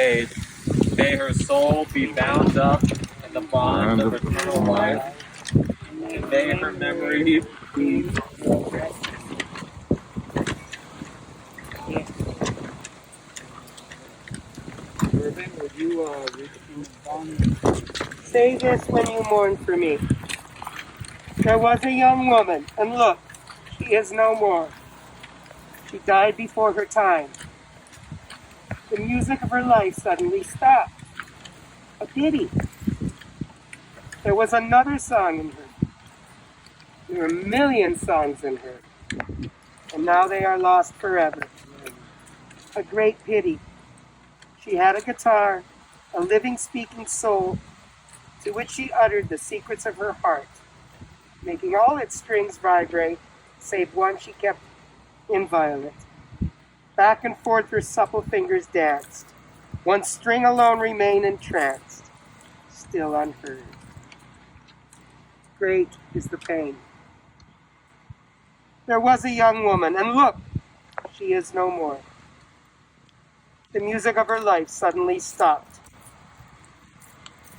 age. May her soul be bound up in the bonds of eternal life, and may her memory be Irving, would you read the song? Say this when you mourn for me. There was a young woman, and look, she is no more. She died before her time. The music of her life suddenly stopped. A pity. There was another song in her. There were a million songs in her. And now they are lost forever. A great pity. She had a guitar, a living, speaking soul, to which she uttered the secrets of her heart, making all its strings vibrate, save one she kept inviolate. Back and forth her supple fingers danced. One string alone remained entranced, still unheard. Great is the pain. There was a young woman, and look, she is no more. The music of her life suddenly stopped.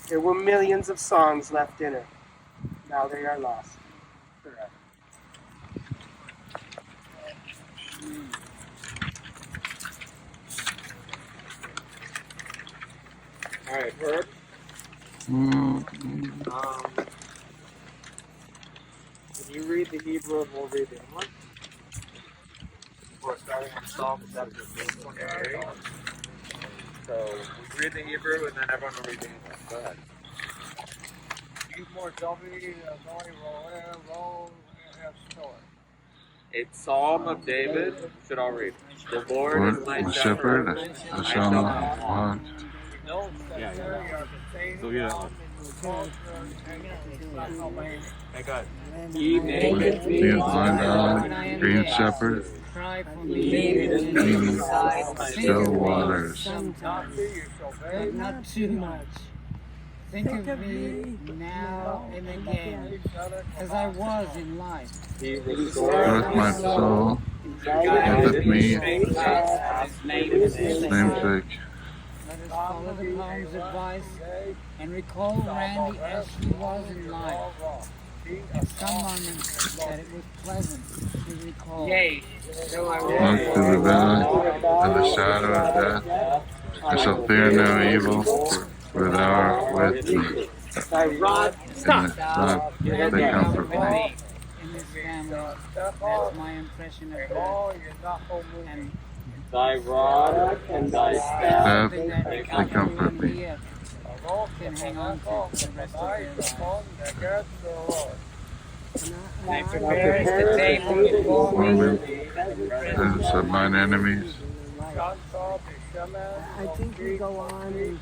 There were millions of songs left in her. Now they are lost forever. All right, Herb. Can you read the Hebrew and we'll read the English? We're starting on Psalm 17. Okay. So we read the Hebrew and then everyone will read the English. Go ahead. It's Psalm of David. Should all read. The Lord is my shepherd. I shall not want. He maketh me lie down, green shepherd, leading still waters. Not too much. Think of me now and again, as I was in life. With my soul, with me, namesake. Let us follow the poem's advice and recall Randi as she was in life. At some moments that it was pleasant to recall. Look through the valley of the shadow of death. I shall fear no evil, for thou art with me. Thy rod, And they comfort me. In this family, that's my impression of her. And Thy rod and thy staff, They comfort me. can hang on to for the rest of their lives. they prepare the table before For me. me, presence of mine enemies. I think we go on and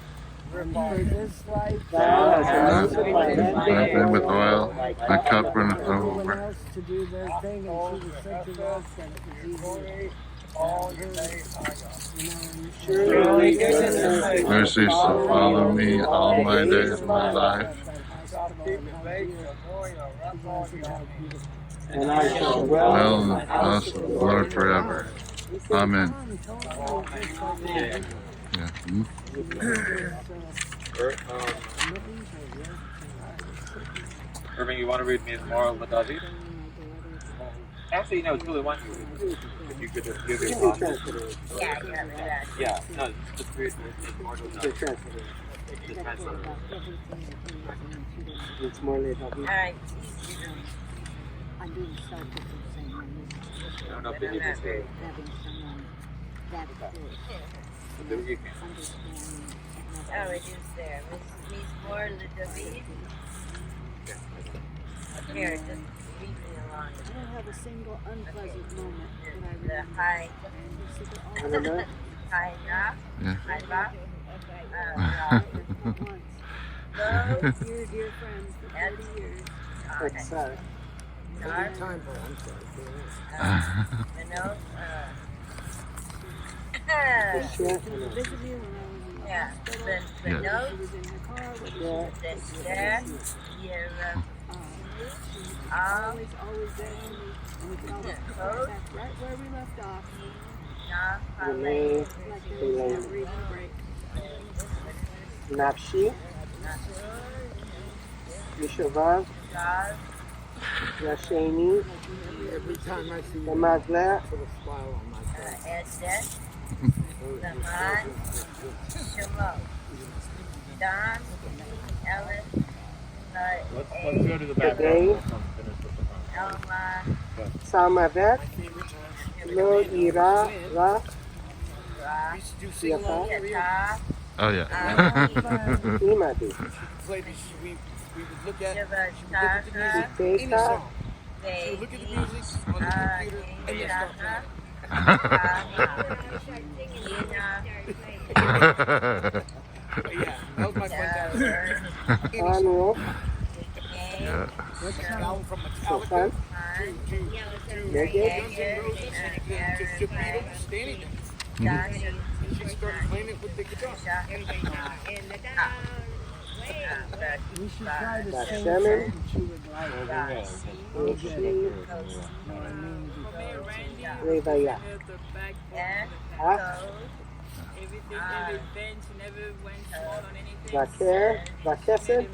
for this life, I've been with oil, my cup runneth everyone over. else to do their thing, and she was such a rock that it was easy. Mercy shall follow me all my days of my life. and I shall Dwell in the house of the Lord forever. Amen. Yeah. Irving, you want to read me more of David? Actually, no, it's really one you read. If you could just give your thoughts. Yeah, no, just read more of David. Just translate it. It's more late. Alright. I'm doing so different thing. I don't know if they need this here. Having someone that Do you understanding. Oh, it is there. Miss Moore, David. Here, just leave me alone. I don't have a single unpleasant moment when The I high, read. high rock, Yeah. high rock. Once. Dear, dear friends, for 30 years. It's, Dark. Time for I'm sorry. The nose, Visit me when I was in the yeah, hospital. the Yeah. I nose, was in her car with yeah. the there, your, always there for me. And we could always pick back right where we left off. non, The name, Like there was no reason to break. Nimshew, Yeshiva, Rasheni, Every time I see you, Magalia, put a smile on my face. Ode, Lamont, Shamo, Don, Ellen, Let's go to the back. Today, We'll come finish with the front. Elma, Samavet, Lo Ira, Ra, Ra, Used to do sing along Yata, Yata, Oh yeah. Imadi, play this. We would look at Shivataka, any Teka, song. She would look at the music on the computer and then start playing. But yeah, that was my fun time. Any song. Anu, Yeah. An album from Sultan, Metallica Neged, Guns N' Roses to the Beatles, to anything. She started playing it with the guitar. We should try to sing Bashemen, something she would like. Rishi, Revaya, Ah, Vaker, Vakesen,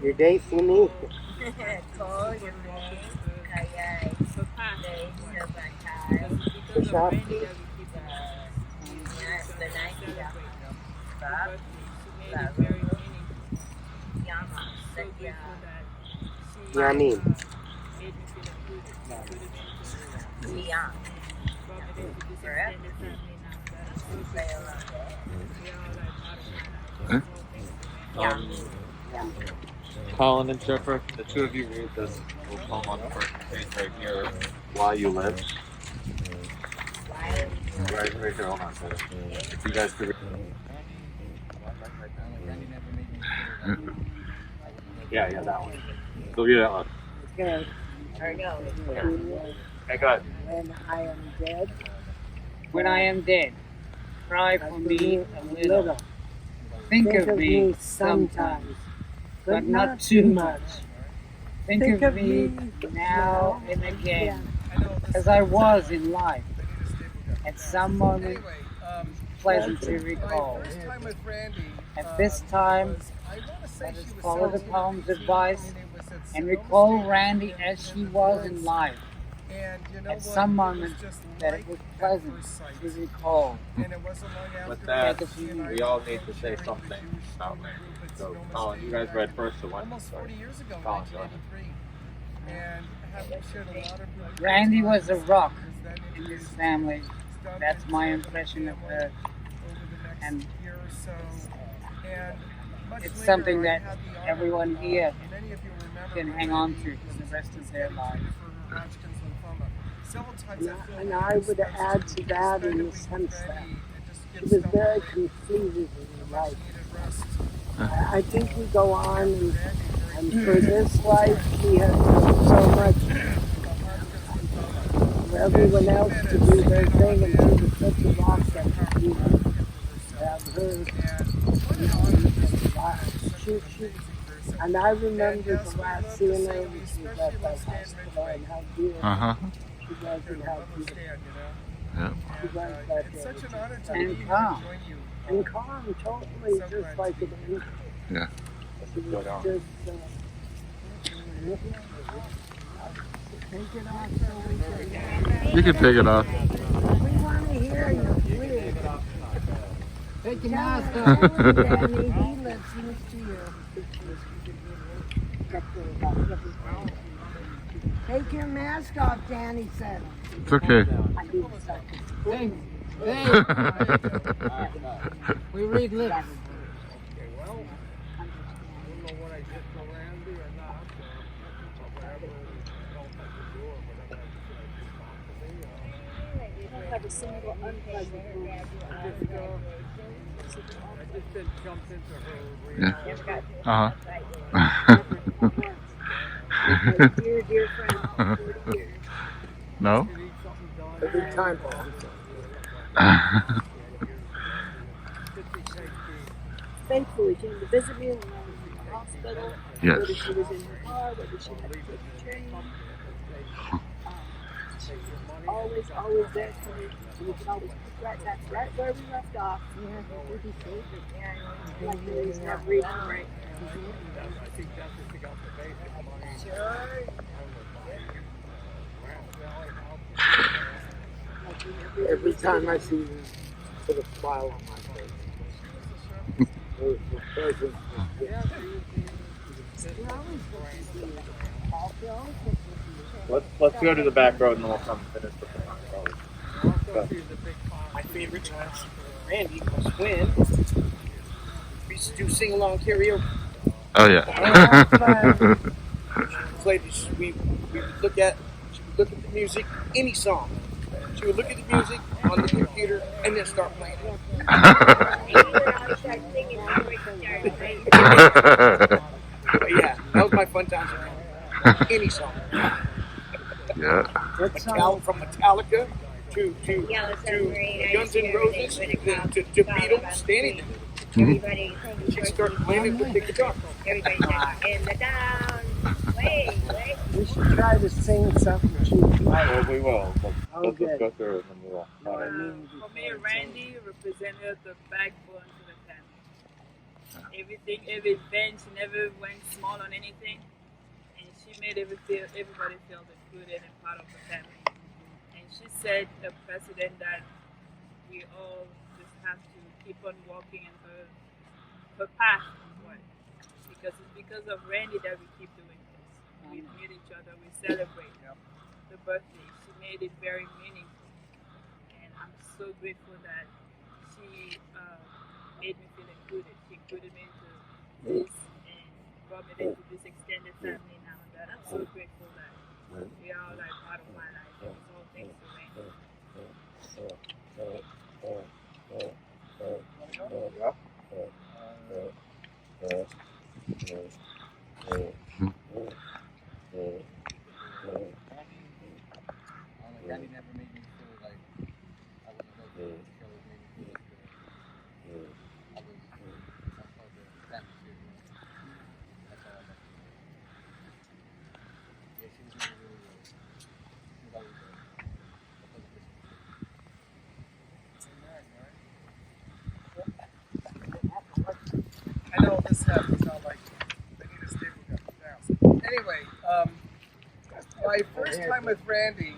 your day Suni, Shafti, Yamin, Colin and Jennifer, the two of you read this little poem on the first page right here. Why You Live. Right here, hold on a second. If you guys could read. Yeah, that one. So read that one. Okay. Hey, go ahead. When I am dead, When I am dead, cry for me a little. Think of me sometimes, but not too much. Think of me now and again, as I was in life. At some moment, pleasant to recall. At this time, let us follow the poem's advice and recall Randy as she was in life. At some moment, that it was pleasant to recall. With that, we all need to say something about Randy. So, Colin, you guys read first, so one. Colin, go ahead. Randy was a rock in his family. That's my impression of her. And it's something that everyone here can hang on to for the rest of their lives. and I would add to that in the sense that she was very completed in life. I think we go on and for this life we have done so much for everyone else to do their thing, and she was such a rock that we have heard. And I remember the last seeing her when she was at the hospital and how dear she was and how beautiful Yeah. she was that day. And calm. And calm, totally, just like an angel. Yeah. She was just, take it off so we can... You can take it off. We want to hear you, please. Take your Tell mask him, off. Danny, he listens to you. Take your mask off, Danny said. It's okay. Hey, hey, we read lips. Have a single unpleasant moment. Yeah. Dear, dear friend, 40 years. No? Every time. Thankfully, came to visit me when I was in the hospital. Yes. Whether she was in her car, whether she had to take the train. Always there for me. And you can always pick that's right where we left off. Yeah, like he's never even break. Every time I see him, put a smile on my face. Let's go to the back road and then we'll come finish the front road. My favorite times, Randy, was when we used to do sing-along karaoke. Oh yeah. Played this, we would look at the music, any song. She would look at the music on the computer and then start playing it. But yeah, that was my fun times with her. Any song. Yeah. From Metallica to Guns N' Roses to Beatles, anything. Everybody, She'd start playing it with the guitar. everybody in the down. Wait. We should try to sing something cute. Well, we will. Let's Okay. go through it and then we will. I mean, For me, Randy represented the backbone to the family. Everything, every event, she never went small on anything. And she made everybody feel included and part of the family. And she set a precedent that we all just have to keep on walking in her path. Because it's because of Randy that we keep doing this. We meet each other, we celebrate the birthday. She made it very meaningful. And I'm so grateful that she made me feel included. She included me into this and brought me into this extended family now. That I'm so grateful that we are like part of my life. It's all thanks to Randy. Randy never made me feel like I was another show, made me feel like I was some part of the family too. That's all I got to say. Yeah, she was really good. She was always there. I know this happens not like I need to stay with them fast. Anyway, my first time with Randy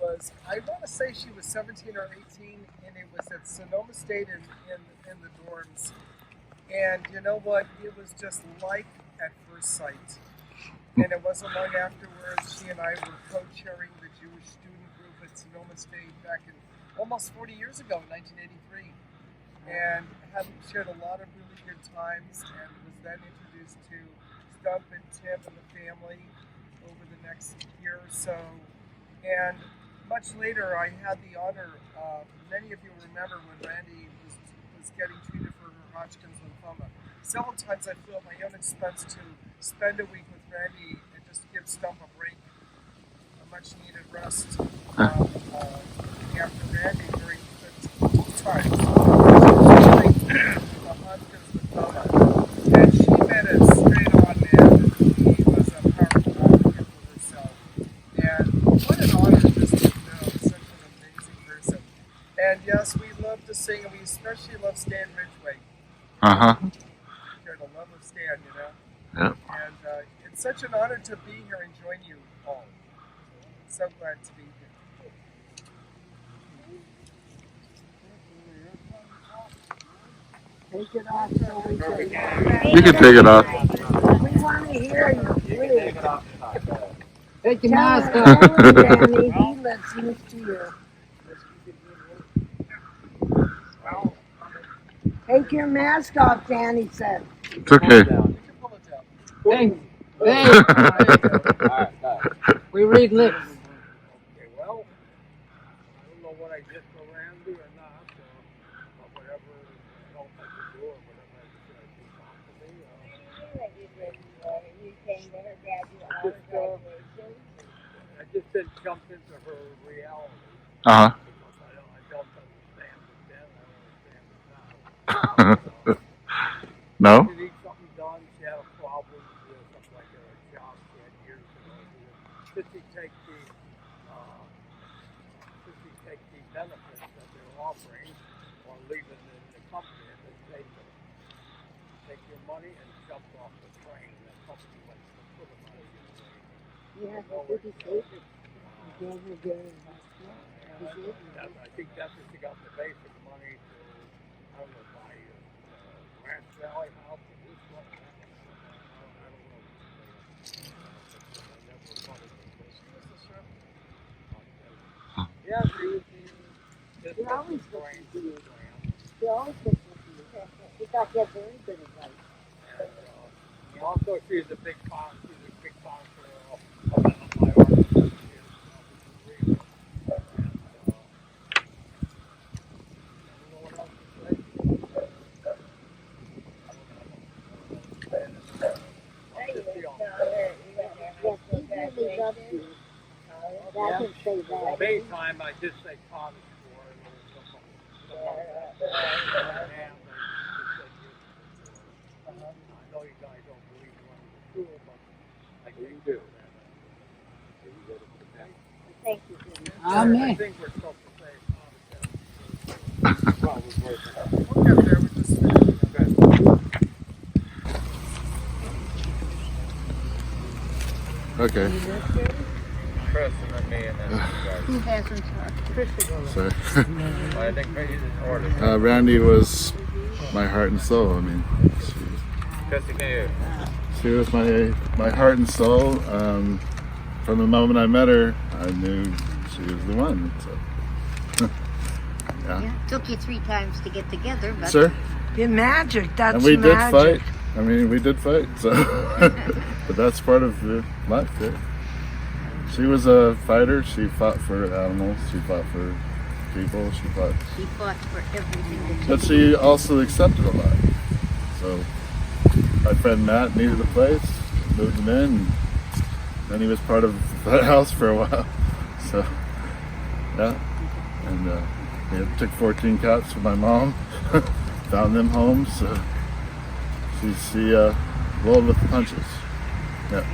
was, I want to say she was 17 or 18, and it was at Sonoma State in the dorms. And you know what? It was just like at first sight. And it wasn't long afterwards, she and I were co-chairing the Jewish student group at Sonoma State back in almost 40 years ago, in 1983. And had shared a lot of really good times, and was then introduced to Stump and Tim and the family over the next year or so. And much later, I had the honor, many of you remember when Randy was getting treated for her Hodgkin's lymphoma. Several times I flew at my own expense to spend a week with Randy and just give Stump a break, a much needed rest after Randy during the times. And she made it straight on, man. He was a powerful advocate for herself. And what an honor just to know such an amazing person. And yes, we love to sing, and we especially love Stan Ridgway. You're the love of Stan, you know? Yep. And it's such an honor to be here and join you all. So glad to be here. take it off so we can. You can take it off. We want to hear you, please. Take your Tell mask her, off. Danny, he listens to you. Take your mask off, Danny said. It's okay. You can pull it down. Hey, Alright, we read lips. Okay, well, I don't know what I did for Randy or not, but whatever help I could do or whatever I could do for me. I just didn't jump into her reality. Uh-huh. Because I don't understand it then, I don't understand it now. No? She needs something done, she had a problem with something like a job she had years ago. Did she take the benefits that they're offering or leaving the company, and they take your money and jump off the train. The company wants to put them out of your way. Yeah, did he say that? I think that's what you got the basic money to, I don't know, buy Ranch Valley House or this one. I don't know. I never funded the business. Yeah, He always listened to you. He always listened to you. He thought you had very good advice. And, also, she's a big fan. She's a big fan of my art. Yes, he really loves you. I can say that. Maytime, I just say cottage for it or something. I know you guys don't believe in the school, but I do. Do. Thank you. Amen. I think we're supposed to say well, we'll get there. We're just Okay. Chris and then me and then Who hasn't started? Sorry. well, I think he's in order. Randy was my heart and soul. I mean, Chris, you can hear. she was my heart and soul. From the moment I met her, I knew she was the one. So. Yeah, took you 3 times to get together, but Sure. You're magic. That's And we did magic. fight. I mean, we did fight. So, but that's part of life. Yeah. She was a fighter. She fought for animals. She fought for people. she fought for everything that But she also accepted a lot. So my friend Matt needed a place, moved him in, and then he was part of that house for a while. So yeah, and it took 14 cats for my mom, found them homes. So she rolled with the punches. Yeah,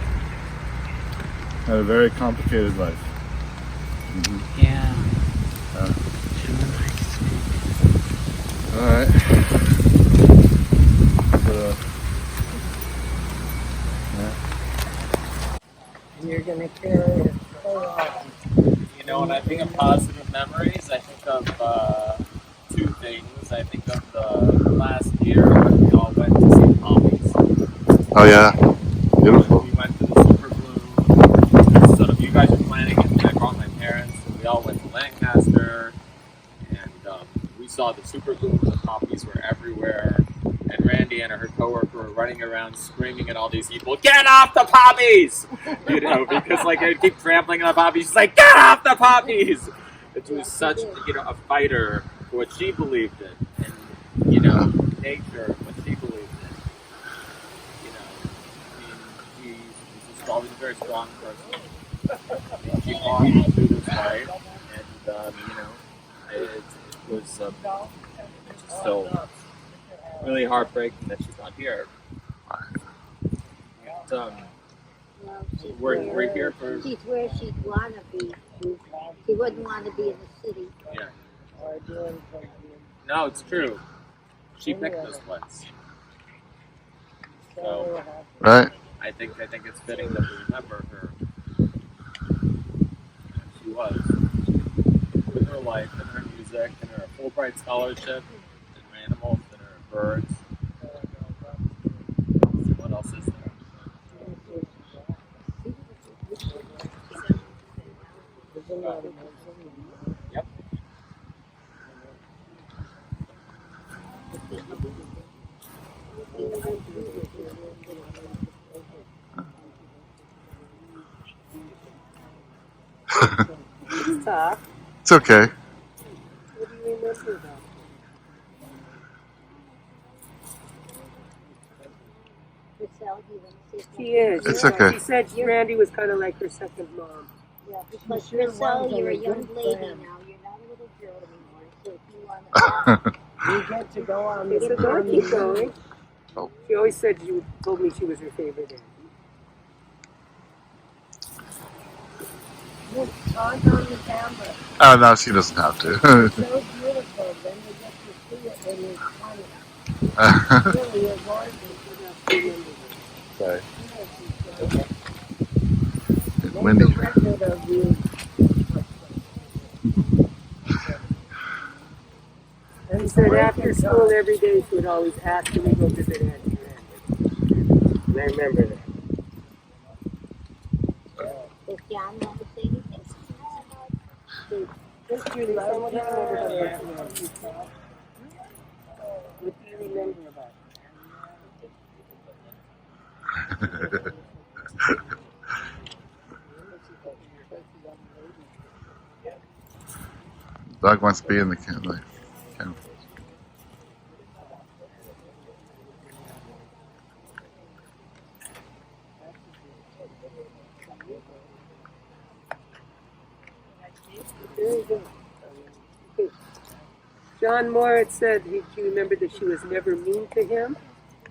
had a very complicated life. Mm-hmm. Yeah. All right. You're going to carry it so long. You know, when I think of positive memories, I think of 2 things. I think of the last year when we all went to see Pommy's. Oh yeah, beautiful. We went to the Super Blue. Sort of, you guys were planning it, and I brought my parents, and we all went to Lancaster, and we saw the Super Blue. The poppies were everywhere, and Randy and her coworker were running around screaming at all these people, "Get off the poppies!" You know, because like they keep trampling on the poppies. She's like, "Get off the poppies!" It was such, you know, a fighter for what she believed in, and you know, nature, what she believed in. You know, I mean, she's always a very strong person. She fought through this fight, and you know, it was still really heartbreaking that she's not here. But, we're here for. she's where she'd want to be. She wouldn't want to be in the city. Yeah. No, it's true. She picked this place. So Right. I think it's fitting that we remember her. She was with her life and her music and her Fulbright scholarship and her animals and her birds. What else is there? Yep. Talk. It's okay. What do you remember about? She is. It's Yeah. okay. She said Randy was kind of like her second mom. Yeah, because Griselle, you're a young lady now. You're not a little girl anymore. So if you want to You get to go on It's the a door, keep going. Oh. She always said told me she was her favorite aunt. Look, on the camera. Oh, no, she doesn't have to. It's so beautiful. Then you get to see it when it's funny. Really, you're going to remember this. Sorry. Make Windy. a record of you. He said after school every day she would always ask me to go visit Auntie Randy. And I remember that. Does John want to say anything? What do you remember about What do you remember about Dog wants to be in the camera. Very good. John Moore had said she remembered that she was never mean to him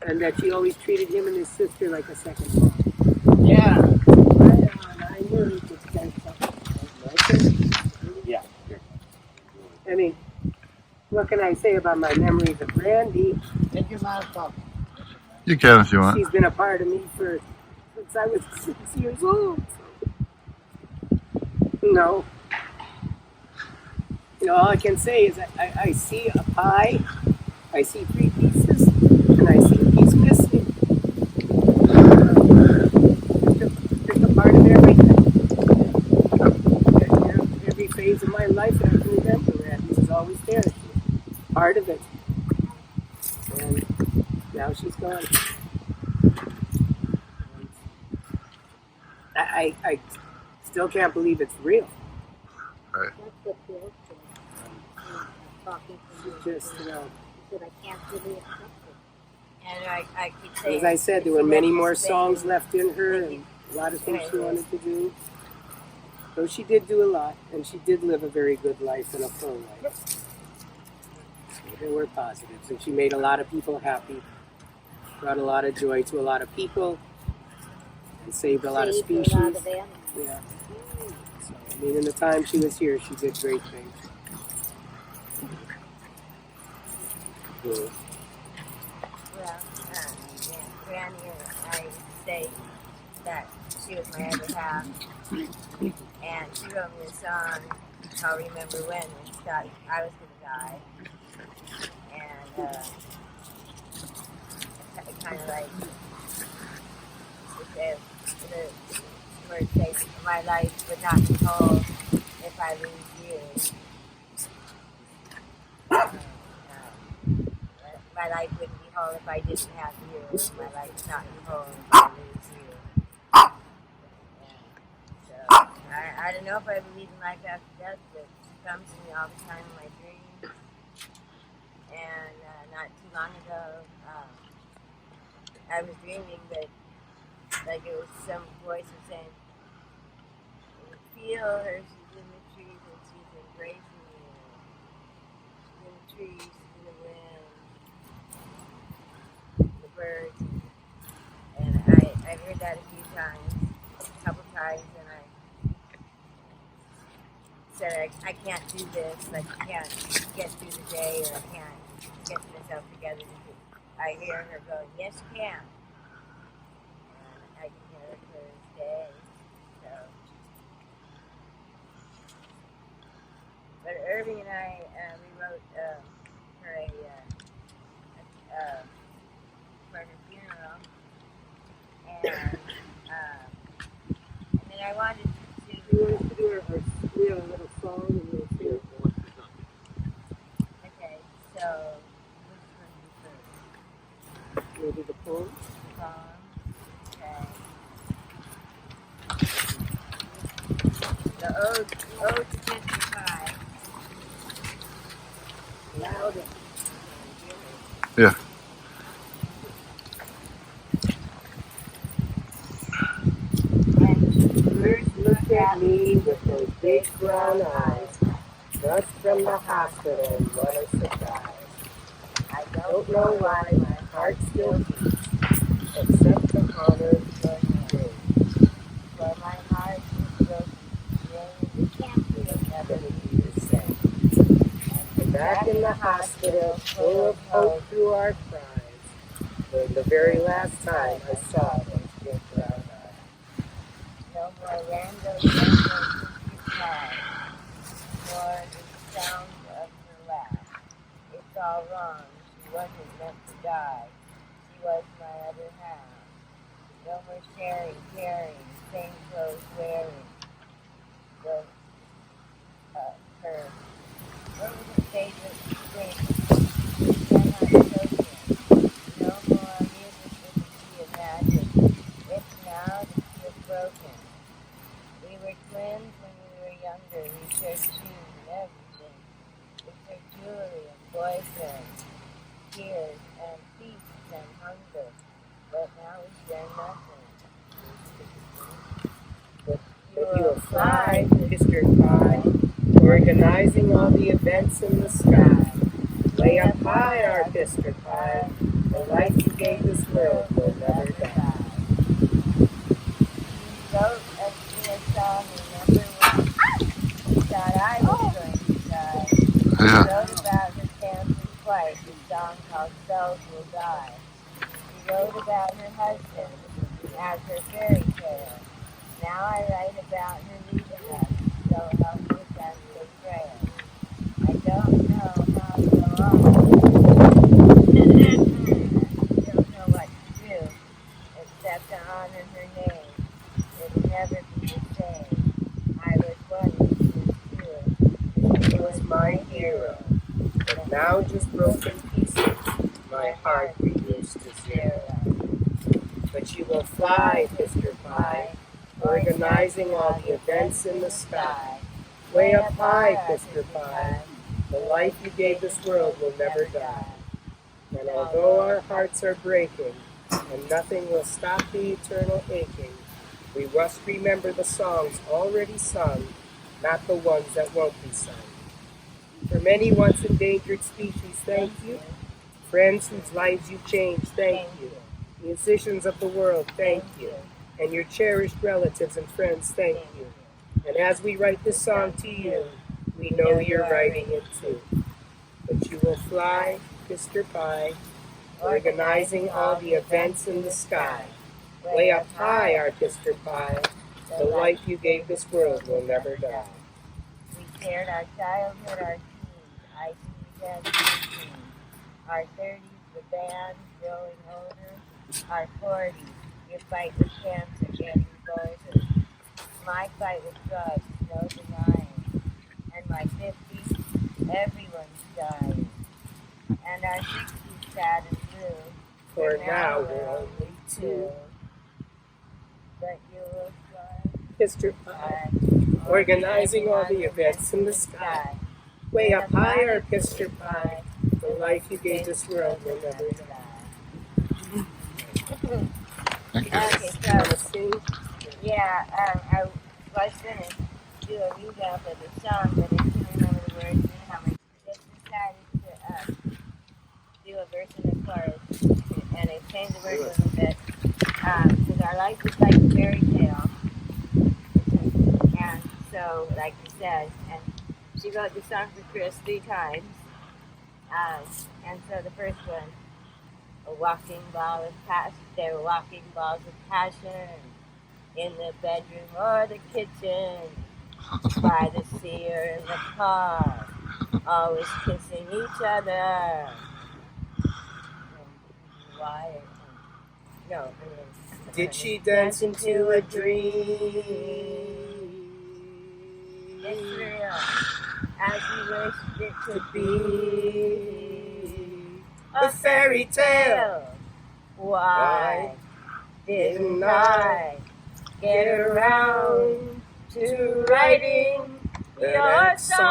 and that she always treated him and his sister like a second mom. Yeah. Right on. I knew he could say something. Yeah. I mean, what can I say about my memories of Randy? Take your mouth off. You can if you want. She's been a part of me since I was 6 years old. No. You know, all I can say is I see a pie, I see 3 pieces, and I see a piece missing. Just a part of everything. Every phase of my life that I can remember, Randy was always there. Part of it. And now she's gone. I still can't believe it's real. That's what feels talking to you. Just, you know. He said, I can't really accept it. And I keep saying, As I said, there were many more songs left in her and a lot of things she wanted to do. So she did do a lot, and she did live a very good life and a full life. So there were positives, and she made a lot of people happy, brought a lot of joy to a lot of people, and saved a lot of species. A lot of animals. Yeah. So, I mean, in the time she was here, she did great things. well, Granny and I say that she was my other half, and she wrote me a song, I'll Remember When she thought I was going to die, and it kind of like, where it says, my life would not be whole if I lose you. My life wouldn't be whole if I didn't have you. My life would not be whole if I lose you. So, I don't know if I believe in life after death, but it comes to me all the time in my dreams. And not too long ago, I was dreaming that, like it was some voice was saying, feel her, she's in the trees and she's embracing you. She's in the trees, she's in the wind. The birds, and I've heard that a few times, a couple times, and I said I can't do this, like I can't get through the day, or I can't get myself together. I hear her go, yes you can, and I can hear her clear as day. So, but Irving and I, we wrote her for her funeral, and then I wanted to. You want us to do a little song and we'll sing it? Okay, so which one do you Maybe the poem? first? Song. Okay. The Ode to Pister Pie. Louder. Yeah. First look at me with those big brown eyes, just from the hospital, what a surprise. I don't know why my heart still beats, except to honor what you did. For my heart is broken, never be the same. And back in the hospital, full of hope through our cries, for the very last time I saw those big brown eyes. No more random cries, nor the sound of her laugh. It's all wrong. She wasn't meant to die. She was my other half. No more sharing, caring, same clothes wearing. The, her, what was her favorite thing? Cannot choke. No more music that she imagined. It's now that she is broken. We were twins when we were younger. We shared shoes and everything. We shared jewelry and boyfriends, tears and peace and hunger. But now we share nothing. But you will fly, Mr. Pie, organizing all the events in the sky. Way up high, our Mr. Pie, the life you gave this world will never die. She wrote a song, remember when she thought I was going to die. She wrote about her cancer twice, a song called Cells Will Die. She wrote about her husband as her fairy tale. Now I write about her leaving us, so helpless and so frail. I don't know how to go on. I don't know what to do, except to honor her name. It'll never be the same. I was one and she was two. She was my hero, but now just broken pieces, my heart reduced to zero. But you will fly, Mr. Pie, organizing all the events in the sky. Way up high, Mr. Pie, the life you gave this world will never die. And although our hearts are breaking, and nothing will stop the eternal aching, we must remember the songs already sung, not the ones that won't be sung. For many once endangered species, thank you. Friends whose lives you changed, thank you. Musicians of the world, thank you. And your cherished relatives and friends, thank you. And as we write this song to you, we know you're writing it too. But you will fly, Mr. Pie, organizing all the events in the sky. Way up high, our Mr. Pie, the life you gave this world will never die. We shared our childhood, our teens, ITs and teens, our 30s, the band growing older, our 40s, your fight with cancer getting bolder, my fight with drugs, no denying, and my 50s, everyone's dying, and our 60s sad and blue, For now we're only two. But you will fly, Mr. Pie, organizing all the events in the sky. Way up high, our Mr. Pie, the life you gave this world will never die. Okay, so, yeah, I was going to do a revamp of the song, but I couldn't remember the words and how much. I just decided to do a verse and a chorus, and I changed the words a little bit, because our life is like a fairy tale, and so, like you said, and she wrote the song for Chris 3 times, and so the first one, a walking ball of passion. They were walking balls of passion in the bedroom or the kitchen, by the sea or in the car, always kissing each other. Why? No. Did she dance into a dream? It's real, as you wished it to be. A fairy tale. Why didn't I get around to writing your song?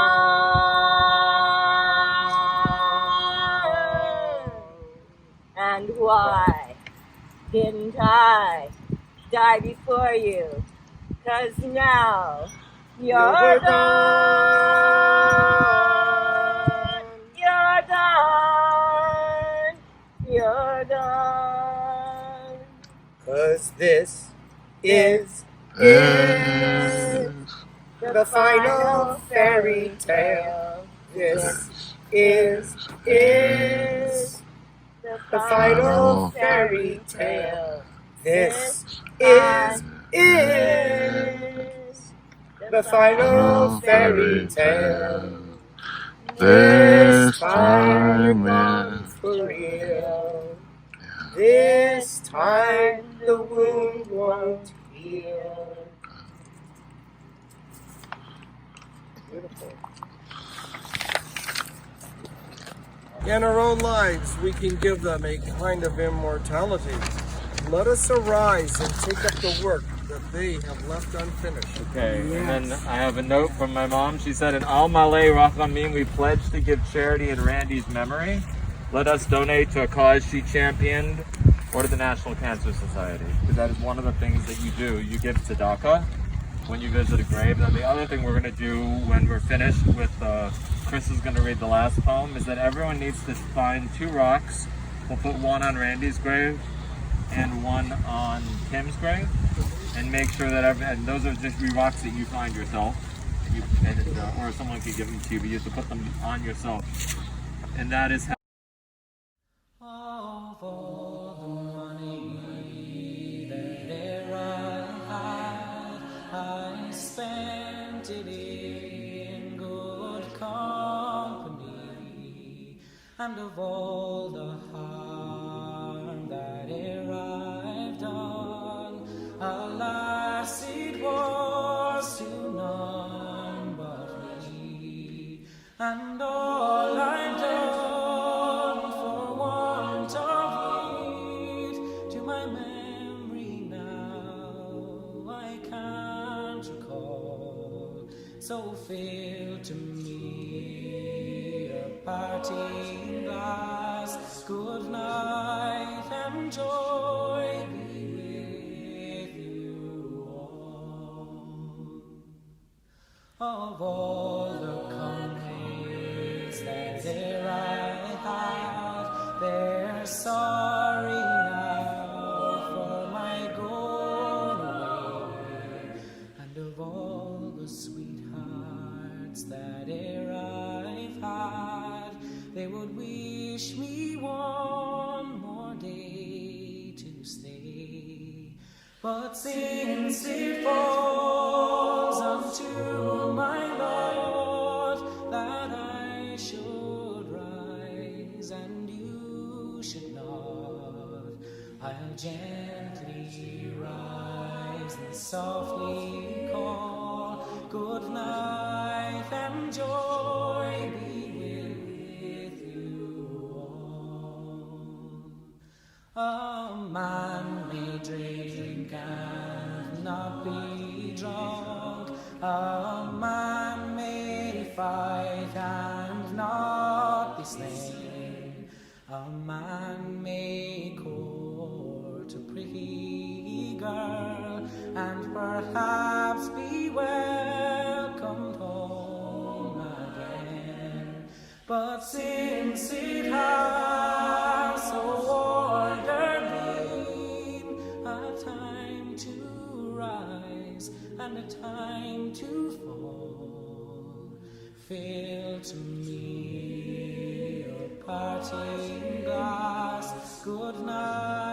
And why didn't I die before you? 'Cause now you're gone. You're gone. You're gone. 'Cause this is the the final fairy tale. This is the final fairy tale. This is the final fairy tale. This time it's for real. This time the wound won't heal. Beautiful. In our own lives, we can give them a kind of immortality. Let us arise and take up the work that they have left unfinished. Okay, and then I have a note from my mom. She said, in Al Malay Rachamim, we pledge to give charity in Randy's memory. Let us donate to a cause she championed or to the National Cancer Society. Because that is one of the things that you do. You give tzedakah when you visit a grave. And the other thing we're going to do when we're finished with, Chris is going to read the last poem, is that everyone needs to find 2 rocks. We'll put one on Randy's grave and one on Tim's grave. And make sure that and those are just rocks that you find yourself, or someone could give them to you, but you have to put them on yourself. And that is how. Of all the money that ever I had, I spent it in good company, and of all the harm that ever I've done, alas, it was to none but me, and all I've done for want of it, to my memory now I can't recall. So fail to me a parting glass, good night and joy be with you all. Of all the companies that there I had, they're sorry now for my going away, and of all the sweethearts that e'er I've had, they would wish me one more day to stay. But since it falls unto my lot that I should rise and you should not, I'll gently rise and softly call, good night and joy be with you all. A man may drink and not be drunk, a man may fight and not be slain, a man may court a pretty girl and perhaps be welcomed home again, but since it has so ordered been a time to rise and a time to fall, fill to me your parting glass, good night.